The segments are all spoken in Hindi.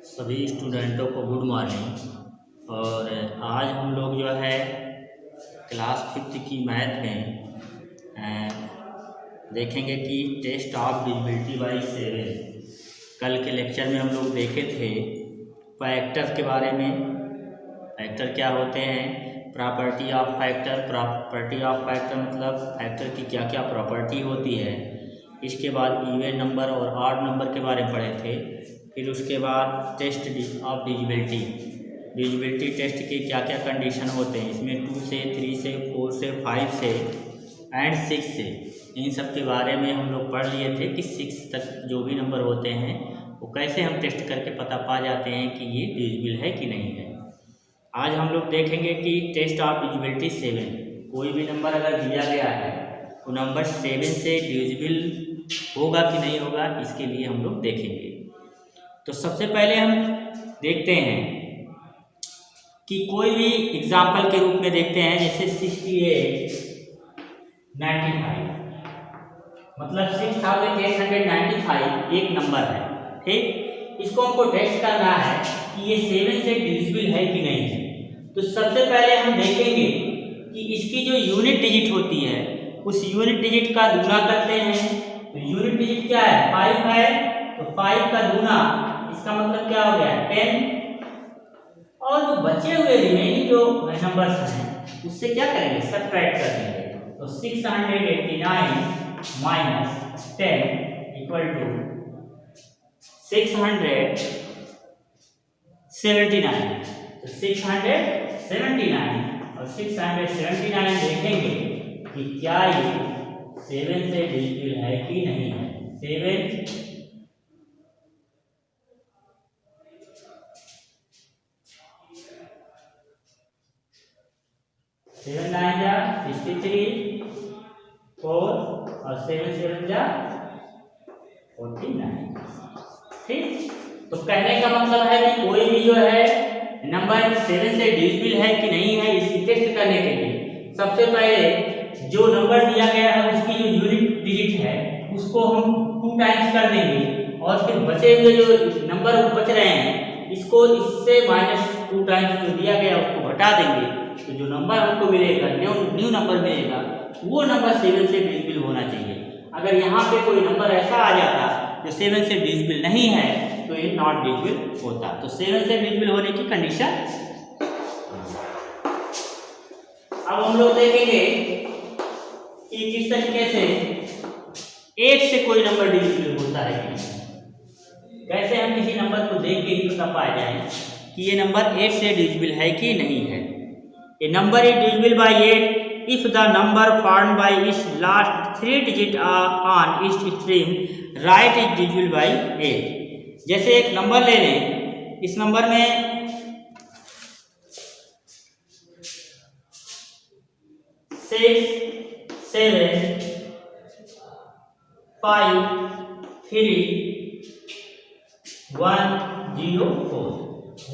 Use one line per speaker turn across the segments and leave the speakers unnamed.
सभी स्टूडेंटों को गुड मॉर्निंग। और आज हम लोग जो है क्लास 5th की मैथ में देखेंगे कि टेस्ट ऑफ डिविजिबिलिटी बाय 7। कल के लेक्चर में हम लोग देखे थे फैक्टर के बारे में। फैक्टर क्या होते हैं, property of factor. Property of factor मतलब फैक्टर की क्या क्या प्रॉपर्टी होती है। इसके बाद इवन नंबर और ऑड नंबर के बारे में पढ़े थे। फिर उसके बाद टेस्ट ऑफ डिविजिबिलिटी टेस्ट के क्या क्या कंडीशन होते हैं। इसमें 2 से 3 से 4 से 5 से एंड 6 से, इन सब के बारे में हम लोग पढ़ लिए थे कि 6 तक जो भी नंबर होते हैं वो कैसे हम टेस्ट करके पता पा जाते हैं कि ये डिविजिबल है कि नहीं है। आज हम लोग देखेंगे कि टेस्ट ऑफ डिविजिबिलिटी 7। कोई भी नंबर अगर दिया गया है तो नंबर 7 से डिविजिबल होगा कि नहीं होगा, इसके लिए हम लोग देखेंगे। तो सबसे पहले हम देखते हैं कि कोई भी एग्जाम्पल के रूप में देखते हैं, जैसे 68 95 मतलब 6895 एक नंबर है, ठीक। इसको हमको टेस्ट करना है कि ये 7 से डिविजिबल है कि नहीं है। तो सबसे पहले हम देखेंगे कि इसकी जो यूनिट डिजिट होती है उस यूनिट डिजिट का गुना करते हैं। तो यूनिट डिजिट क्या है, 5 है, तो 5 का गुना, इसका मतलब क्या हो गया 10। और जो बचे हुए रिमेनिंग जो नंबर्स हैं उससे क्या करेंगे, सब्ट्रैक्ट कर देंगे। तो 689 माइनस 10 इक्वल टू 679। तो 679 और 679 देखेंगे कि क्या ये 7 से डिविजिबल है कि नहीं है। 7 9 जा 63, 4 और 7 7 जा 49, ठीक। तो कहने का मतलब है कि कोई भी जो है नंबर 7 से डिविजिबल है कि नहीं है, इसी टेस्ट करने के लिए सबसे पहले जो नंबर दिया गया है उसकी जो यूनिट डिजिट है उसको हम 2 टाइम्स कर देंगे, और फिर बचे हुए जो नंबर बच रहे हैं इसको इससे -2 टाइम्स जो दिया गया उसको घटा देंगे। तो जो नंबर हमको मिलेगा, न्यू नंबर मिलेगा, वो नंबर 7 से डिविजिबल होना चाहिए। अगर यहाँ पे कोई नंबर ऐसा आ जाता जो 7 से डिविजिबल नहीं है तो ये नॉट डिविजिबल होता। तो 7 से डिविजिबल होने की कंडीशन। अब हम लोग देखेंगे कि किस तरीके से 8 से कोई नंबर डिविजिबल होता है कि नहीं। कैसे हम किसी नंबर को देख के ही पता पा जाए कि ये नंबर 8 से डिविजिबल है कि नहीं है। A number is divisible by 8 if the number formed by its last 3 digits on its extreme right is divisible by 8। जैसे एक नंबर ले लें, इस नंबर में 6 7 5 3 1 0 4।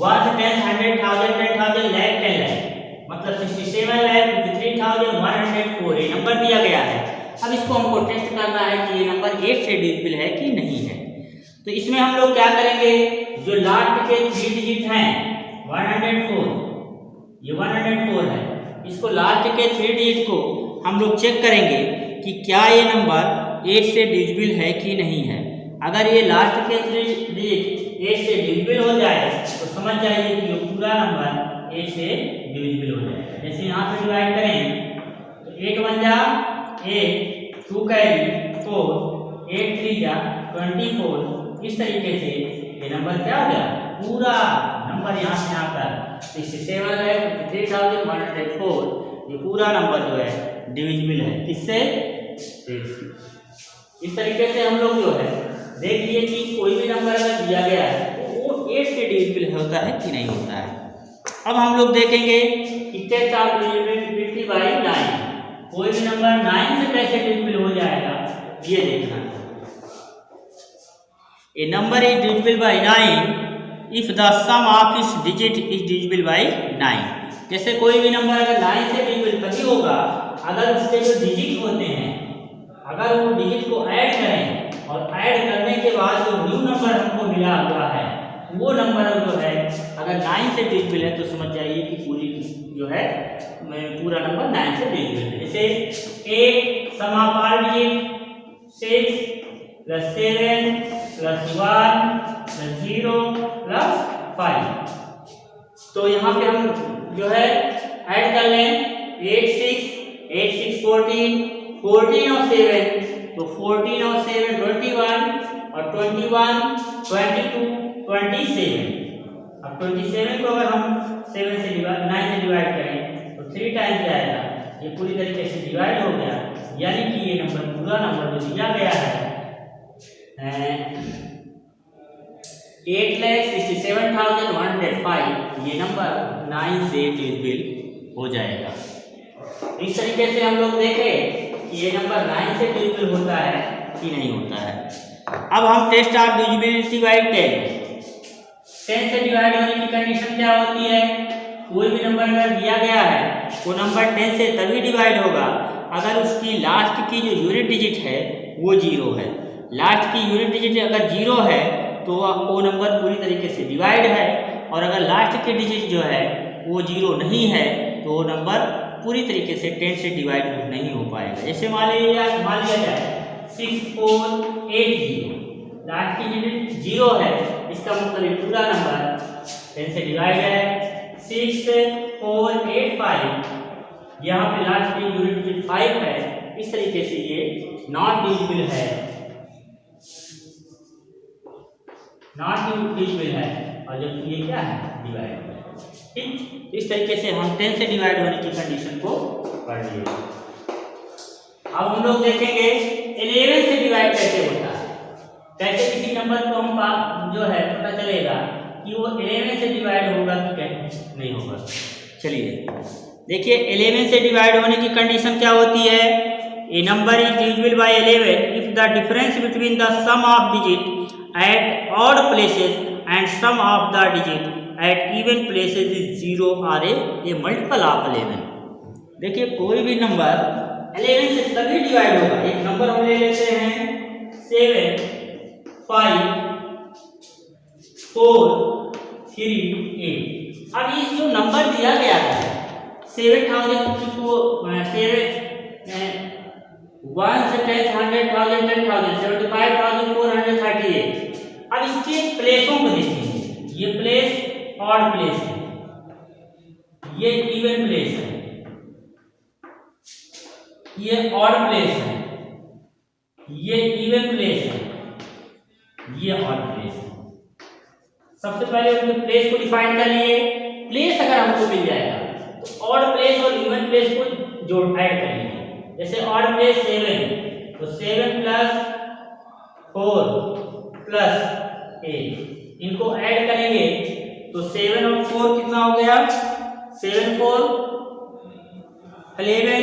1 से 10 100 1000 10,000 lakh 10 lakh मतलब 67,53,104 ये नंबर दिया गया है। अब इसको हमको टेस्ट करना है कि ये नंबर 8 से डिविजिबल है कि नहीं है। तो इसमें हम लोग क्या करेंगे, जो लास्ट के 3 डिजिट हैं 104, ये 104 है, इसको लास्ट के 3 डिजिट को हम लोग चेक करेंगे कि क्या ये नंबर 8 से डिविजिबल है कि नहीं है। अगर ये लास्ट के 3 डिजिट 8 से डिविजिबल हो जाए तो समझ जाइए कि ये पूरा नंबर 8 से डिविजिबल हो जाएगा। जैसे यहाँ पे डिवाइड करें तो 8 1 जा 8, 2 कैरी 4, 8 3 जा 24। इस तरीके से ये नंबर क्या हो गया, पूरा नंबर यहाँ से यहाँ पर 67,53,104 ये पूरा नंबर जो है डिविजिबल है किससे, 8 से। इस तरीके से हम लोग जो है देख लिए कि कोई भी नंबर अगर दिया गया है तो वो 8 से डिविजिबल होता है कि नहीं होता है। अब हम लोग देखेंगे कि टेस्ट ऑफ डिविजिबिलिटी बाय 9। कोई भी नंबर 9 से कैसे डिविजिबल हो जाएगा ये देखना। A number is divisible by 9 if the sum of its digit is divisible by 9। जैसे कोई भी नंबर अगर 9 से डिविजिबल तभी होगा अगर उसके जो डिजिट होते हैं, अगर वो डिजिट को ऐड वो नंबर जो है अगर 9 से डिविजिबल है तो समझ जाइए कि पूरी जो है पूरा नंबर 9 से डिविजिबल है। जैसे 8 सम ऑफ ऑल डिजिट 6 + 7 + 1 + 0 + 5। तो यहाँ पे हम जो है ऐड कर लें 8 6 14 14 और 7 तो 14 और 7 21 और 21 22 27। अब 27 को अगर हम 7 से डिवाइड 9 से डिवाइड करें तो 3 टाइम्स जाएगा, ये पूरी तरीके से डिवाइड हो गया, यानी कि ये नंबर पूरा नंबर जो दिया गया है 8,67,105 ये नंबर 9 से डिविजिबल हो जाएगा। इस तरीके से हम लोग देखें कि ये नंबर 9 से डिविजिबल होता है कि नहीं होता है। अब हम टेस्ट ऑफ डिविजिबिलिटी बाय 10 से डिवाइड होने की कंडीशन क्या होती है? कोई भी नंबर अगर दिया गया है वो नंबर 10 से तभी डिवाइड होगा अगर उसकी लास्ट की जो यूनिट डिजिट है वो 0 है। लास्ट की यूनिट डिजिट अगर 0 है तो वो नंबर पूरी तरीके से डिवाइड है, और अगर लास्ट की डिजिट जो है वो 0 नहीं है तो वो नंबर पूरी तरीके से 10 से डिवाइड नहीं हो पाएगा। जैसे मान लिया जाए 6480, लास्ट की डिजिट 0 है, इसका मतलब पूरा नंबर 10 से डिवाइड है। 6485, यहाँ पे लास्ट की यूनिट डिजिट 5 है, इस तरीके से ये नॉट डिविजिबल है, और जबकि ये क्या है डिवाइड है। ठीक, इस तरीके से हम 10 से डिवाइड होने की कंडीशन को पढ़ लिए। अब हम लोग देखेंगे 11 से डिवाइड कैसे होता है, कैसे किसी नंबर को हम जो है पता चलेगा कि वो 11 से डिवाइड होगा कि कैसे नहीं होगा। चलिए देखिए 11 से डिवाइड होने की कंडीशन क्या होती है। A number is divisible by 11 if the difference between the sum of digit at odd places and sum of the digit at even places is 0 or a multiple of 11। देखिए कोई भी नंबर 11 से तभी डिवाइड होगा। एक नंबर हम ले लेते हैं 7 5 4 3 8। अब ये जो नंबर दिया गया है 7000 को 1 से 10 100,000 10,000 75,438। अब इसके प्लेसों को देखेंगे, ये प्लेस ऑड प्लेस है, ये इवन प्लेस है, ये ऑड प्लेस है, ये इवन प्लेस है, ये ऑड प्लेस है। सबसे पहले हमने प्लेस को डिफाइन कर लिए। प्लेस अगर हमको मिल जाएगा तो ऑड प्लेस और इवन प्लेस को जोड़ ऐड करेंगे। जैसे ऑड प्लेस 7 तो 7 + 4 + 8, इनको ऐड करेंगे तो 7 और 4 कितना हो गया 7 4 11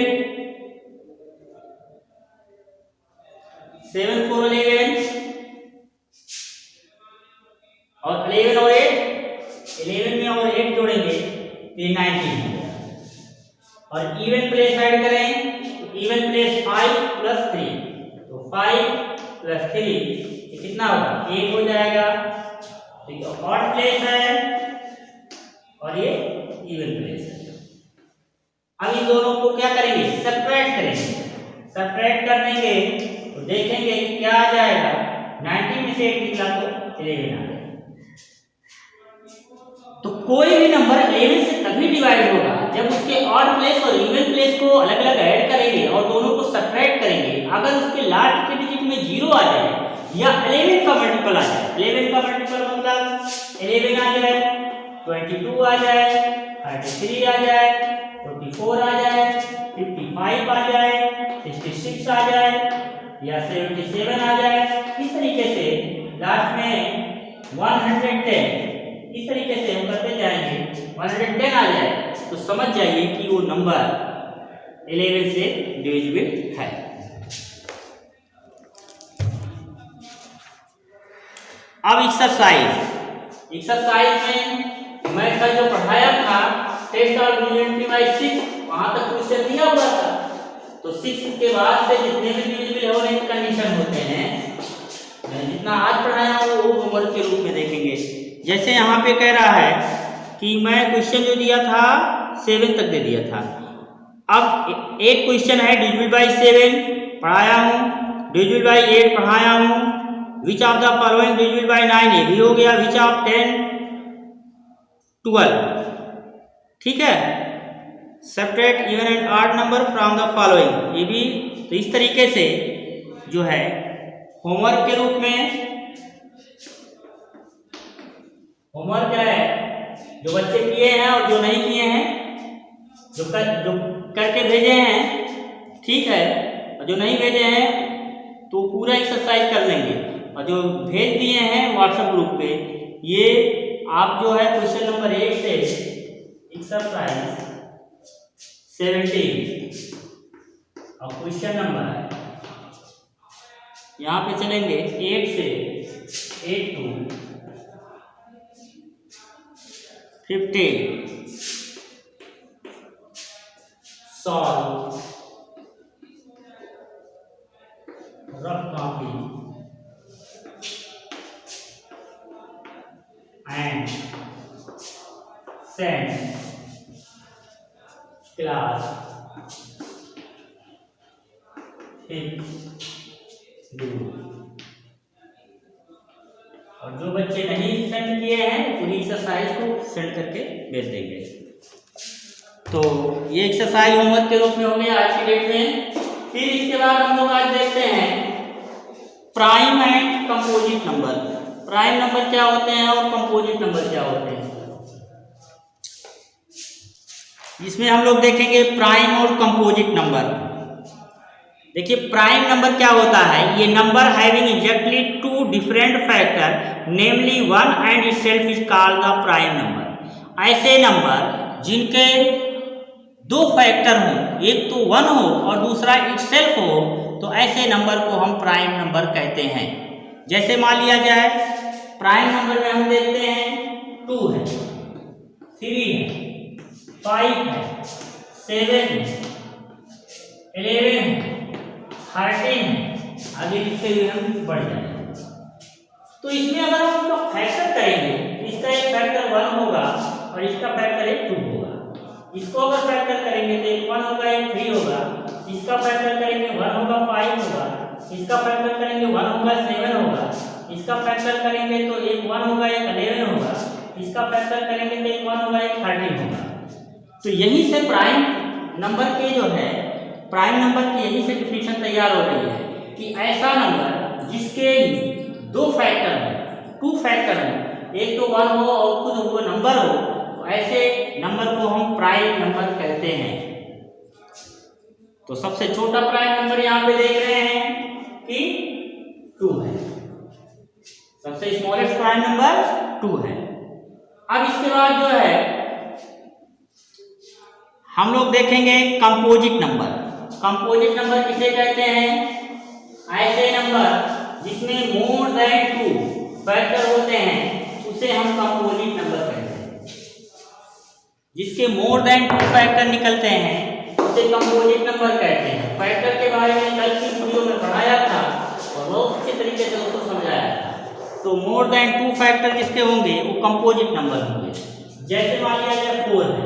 7 4 11 और 11 और 8 11 में और 8 जोड़ेंगे तो ये 19 हो गया। और इवन प्लेस ऐड करें तो इवन प्लेस 5 + 3 तो 5 + 3 ये कितना होगा 8 हो जाएगा। ठीक है, ऑड प्लेस है और ये इवन प्लेस है। अब इन दोनों को क्या करेंगे सब्ट्रैक्ट करेंगे। सब्ट्रैक्ट कर देंगे तो देखेंगे कि क्या आ जाएगा 90 में से 8 निकला तो 11 आ गया। तो कोई भी नंबर 11 से तभी डिवाइड होगा जब उसके ऑड प्लेस और इवन प्लेस को अलग अलग ऐड करेंगे और दोनों को सब्ट्रैक्ट करेंगे। अगर उसके लास्ट के डिजिट में 0 आ जाए या 11 का मल्टीपल आ जाए, 11 का मल्टीपल मतलब 11 आ जाए, 22 आ जाए, 33 आ जाए, 44 आ जाए, 55 आ जाए, 66 आ जाए या 77 आ जाए, इस तरीके से लास्ट में 110, इस तरीके से हम करते जाएंगे 110 आ जाए तो समझ जाइए कि वो नंबर 11 से डिविजिबल है। अब एक्सरसाइज में मैं कल जो पढ़ाया था टेस्ट ऑफ डिविजिबिलिटी बाय 6 वहां तक क्वेश्चन दिया हुआ था। तो 6 के बाद से जितने भी डिविजिबल होने की कंडीशन होते हैं जितना आज पढ़ाया वो होमवर्क के रूप में देखेंगे। जैसे यहाँ पे कह रहा है कि मैं क्वेश्चन जो दिया था 7 तक दे दिया था। अब एक क्वेश्चन है डिविजिबल बाई 7 पढ़ाया हूँ, डिविजिबल बाई 8 पढ़ाया हूँ, which of the following divisible by 9 ये भी हो गया, विच ऑफ 10 12, ठीक है। Separate even and odd number from the following, ये भी। तो इस तरीके से जो है होमवर्क के रूप में, होमवर्क क्या है, जो बच्चे किए हैं और जो नहीं किए हैं, जो करके भेजे हैं, ठीक है, और जो नहीं भेजे हैं तो पूरा एक्सरसाइज कर लेंगे, और जो भेज दिए हैं व्हाट्सएप ग्रुप पे, ये आप जो है क्वेश्चन नंबर 1 से एक्सरसाइज 17 और क्वेश्चन नंबर यहाँ पे चलेंगे 8 से 8 to 15 solve rough copy and send class group. और जो बच्चे नहीं सेंड किए हैं पूरी एक्सरसाइज को सेंड करके भेज देंगे। तो ये एक्सरसाइज होमवर्क के रूप में हो गया आज की डेट में। फिर इसके बाद हम लोग आज देखते हैं prime and composite number. Prime number क्या होते हैं और कंपोजिट नंबर क्या होते हैं, इसमें हम लोग देखेंगे प्राइम और कंपोजिट नंबर। देखिए प्राइम नंबर क्या होता है, ये number having exactly 2 different factor namely 1 and itself is called the prime number. ऐसे नंबर जिनके 2 फैक्टर हों, एक तो 1 हो और दूसरा इटसेल्फ हो, तो ऐसे नंबर को हम प्राइम नंबर कहते हैं। जैसे मान लिया जाए प्राइम नंबर में हम देखते हैं 2 है, 3 है, 5 है, 7 है, 11 है, 13 है, आगे लिखते हुए हम बढ़ जाएंगे। तो इसमें अगर हम उसका फैक्टर करेंगे, इसका एक फैक्टर 1 होगा और इसका फैक्टर एक 2 होगा। इसको अगर फैक्टर करेंगे तो एक 1 होगा, एक 3 होगा, इसका फैक्टर करेंगे 1 होगा, 5 होगा, इसका फैक्टर करेंगे 1 होगा, 7 होगा, इसका फैक्टर करेंगे तो एक 1 होगा, एक 11 होगा, इसका फैक्टर करेंगे तो एक 1 होगा, एक 13 होगा। तो यहीं से प्राइम नंबर के जो है, प्राइम नंबर की यहीं से डिफिनेशन तैयार हो रही है कि ऐसा नंबर जिसके 2 फैक्टर हो, 2 फैक्टर हो, एक तो 1 हो और खुद वो नंबर हो, तो ऐसे नंबर को हम प्राइम नंबर कहते हैं। तो सबसे छोटा प्राइम नंबर यहाँ पे देख रहे हैं कि 2 है, सबसे स्मॉलेस्ट प्राइम नंबर 2 है। अब इसके बाद जो है हम लोग देखेंगे कंपोजिट नंबर। कंपोजिट नंबर किसे कहते हैं, ऐसे नंबर जिसमें मोर देन 2 फैक्टर होते हैं उसे हम कंपोजिट नंबर कहते हैं। जिसके मोर देन 2 फैक्टर निकलते हैं उसे कंपोजिट नंबर कहते हैं। फैक्टर के बारे में कल की वीडियो में पढ़ाया था और बहुत अच्छे तरीके से उसको समझाया था। तो मोर देन 2 फैक्टर जिसके होंगे वो कंपोजिट नंबर होंगे। जैसे मान लिया जाए 4 है,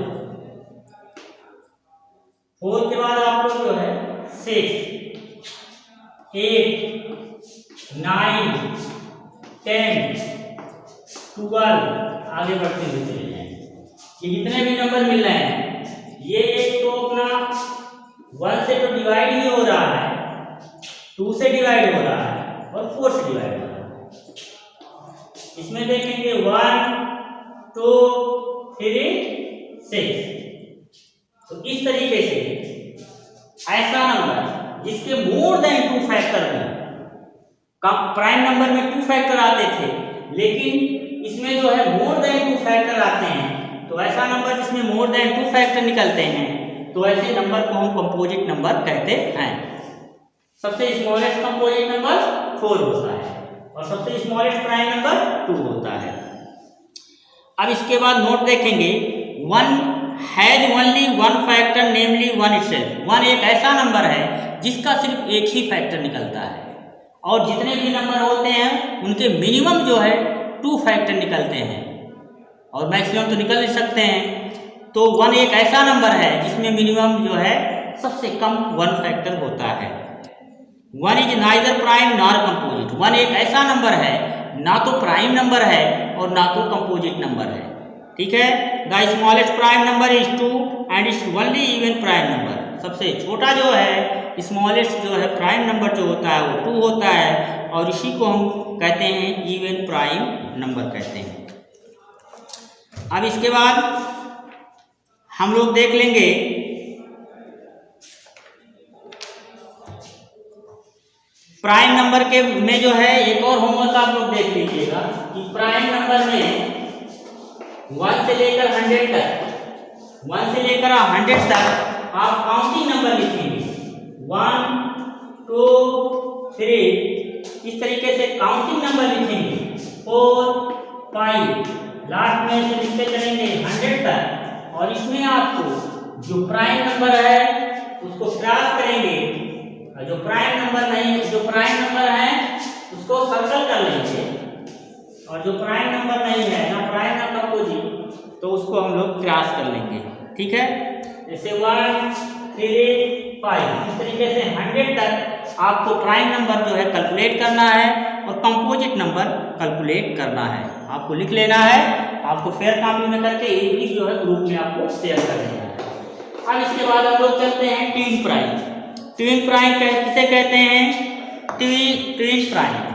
4 के बाद आप लोग जो है 6, 8, 9, 10, 12 आगे बढ़ते हुए चले जाएंगे। ये जितने भी नंबर मिल रहे हैं ये एक तो अपना 1 से तो डिवाइड ही हो रहा है, 2 से डिवाइड हो रहा है और 4 से डिवाइड हो रहा है। इसमें देखेंगे 1, 2, 3, 6। तो इस तरीके से ऐसा नंबर जिसके मोर देन 2 फैक्टर हो, प्राइम नंबर में 2 फैक्टर आते थे लेकिन इसमें जो है मोर देन 2 फैक्टर आते हैं, तो ऐसा नंबर जिसमें मोर देन 2 फैक्टर निकलते हैं तो ऐसे नंबर को हम कंपोजिट नंबर कहते हैं। सबसे स्मॉलेस्ट कंपोजिट नंबर 4 होता है और सबसे स्मॉलेस्ट प्राइम नंबर 2 होता है। अब इसके बाद नोट देखेंगे 1 has only 1 factor namely 1 itself. 1 एक ऐसा नंबर है जिसका सिर्फ एक ही फैक्टर निकलता है और जितने भी नंबर होते हैं उनके मिनिमम जो है 2 फैक्टर निकलते हैं। और मैक्सिमम तो निकल नहीं सकते हैं। तो 1 एक ऐसा नंबर है जिसमें मिनिमम जो है सबसे कम 1 फैक्टर होता है। 1 is neither prime nor composite. 1 एक ऐसा नंबर है ना तो प्राइम नंबर है और ना तो कंपोजिट नंबर है। ठीक है, the smallest prime number is 2 and is only even prime number. सबसे छोटा जो है स्मॉलेस्ट जो है प्राइम नंबर जो होता है वो 2 होता है और इसी को हम कहते हैं इवन प्राइम नंबर कहते हैं। अब इसके बाद हम लोग देख लेंगे प्राइम नंबर के में जो है एक और होमवर्क आप लोग देख लीजिएगा कि प्राइम नंबर में 1 से लेकर 100 तक 1 से लेकर 100 तक आप काउंटिंग नंबर लिखेंगे। 1 2 3 इस तरीके से काउंटिंग नंबर लिखेंगे। 4 5 लास्ट में से लिखते चलेंगे 100 तक और इसमें आपको जो प्राइम नंबर है उसको क्रॉस करेंगे और जो प्राइम नंबर है उसको सर्कल कर लेंगे और जो प्राइम नंबर नहीं है ना प्राइम ना कंपोजिट तो उसको हम लोग क्रॉस कर लेंगे। ठीक है, जैसे 1 3 5 इस तरीके से 100 तक आपको प्राइम नंबर जो है कैलकुलेट करना है और कंपोजिट नंबर कैलकुलेट करना है। आपको लिख लेना है, आपको फेयर कॉपी में करके एक जो है ग्रुप में आपको शेयर कर देना है। अब इसके बाद हम लोग चलते हैं ट्विन प्राइम। ट्विन प्राइम किसे कहते हैं? ट्विन प्राइम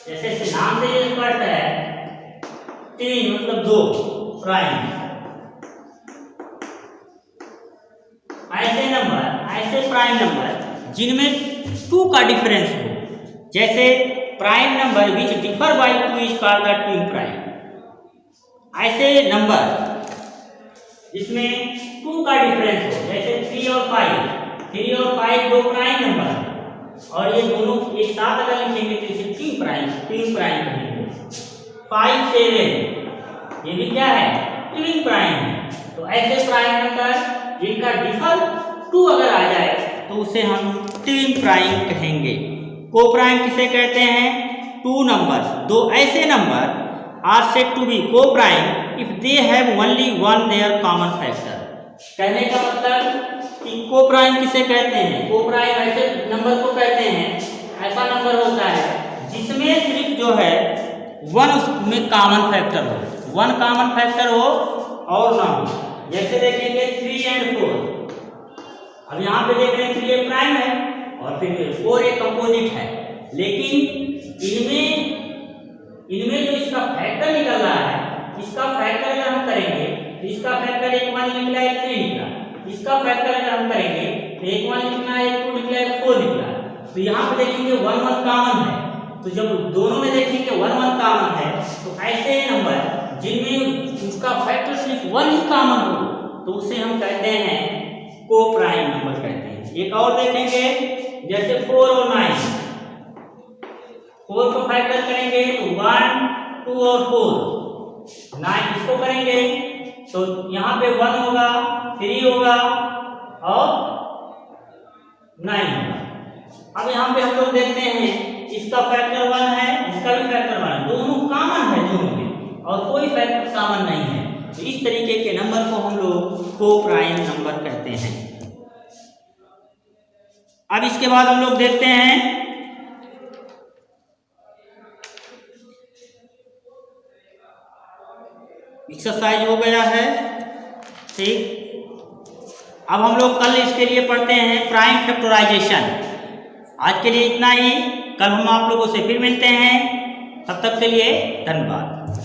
जैसे नाम से ये स्पष्ट है, ट्विन मतलब 2, प्राइम ऐसे प्राइम नंबर जिनमें 2 का डिफरेंस हो। जैसे prime number which differ by 2 is called the twin prime. ऐसे नंबर जिसमें 2 का डिफरेंस हो, जैसे 3 और 5 दो प्राइम नंबर है और ये दोनों एक साथ अगर लिखेंगे तो इसे ट्विन प्राइम कहेंगे। 5 7 ये भी क्या है? ट्विन प्राइम है। तो ऐसे प्राइम नंबर जिनका डिफर 2 अगर आ जाए तो उसे हम ट्विन प्राइम कहेंगे। को प्राइम किसे कहते हैं? 2 नंबर, 2 ऐसे number are said to be coprime if they have only one their common factor. कहने का मतलब कि को प्राइम किसे कहते हैं? को प्राइम ऐसे नंबर को कहते हैं, ऐसा नंबर होता है जिसमें सिर्फ जो है 1 उसमें कॉमन फैक्टर हो, 1 कॉमन फैक्टर हो और ना हो। जैसे देखेंगे 3 एंड 4, अब यहाँ पे देख रहे हैं 3 एक प्राइम है और फिर 4 एक कंपोजिट है, लेकिन इनमें जो इसका फैक्टर निकल रहा है, इसका फैक्टर अगर हम करेंगे तो इसका फैक्टर एक 1 निकला, एक 3 निकला। इसका फैक्टर अगर हम करेंगे तो एक 1 निकला, एक 2 निकला, एक 4 निकला। तो यहाँ पे देखेंगे 1 1 कॉमन है, तो जब दोनों में देखेंगे 1 1 कॉमन है तो ऐसे नंबर जिनमें उसका फैक्टर सिर्फ 1 ही कॉमन हो तो उसे हम कहते हैं को प्राइम नंबर कहते हैं। एक और देखेंगे जैसे 4 और 9, 4 को फैक्टर करेंगे तो 1 2 और 4, 9 इसको करेंगे तो यहाँ पे 1 होगा, 3 होगा और 9 होगा। अब यहाँ पे हम लोग देखते हैं इसका फैक्टर 1 है, इसका भी फैक्टर 1 है, दोनों कॉमन है दोनों में और कोई फैक्टर कॉमन नहीं है। तो इस तरीके के नंबर को हम लोग को प्राइम नंबर कहते हैं। अब इसके बाद हम लोग देखते हैं एक्सरसाइज हो गया है, ठीक। अब हम लोग कल इसके लिए पढ़ते हैं प्राइम फैक्टराइजेशन। आज के लिए इतना ही, कल हम आप लोगों से फिर मिलते हैं, तब तक के लिए धन्यवाद।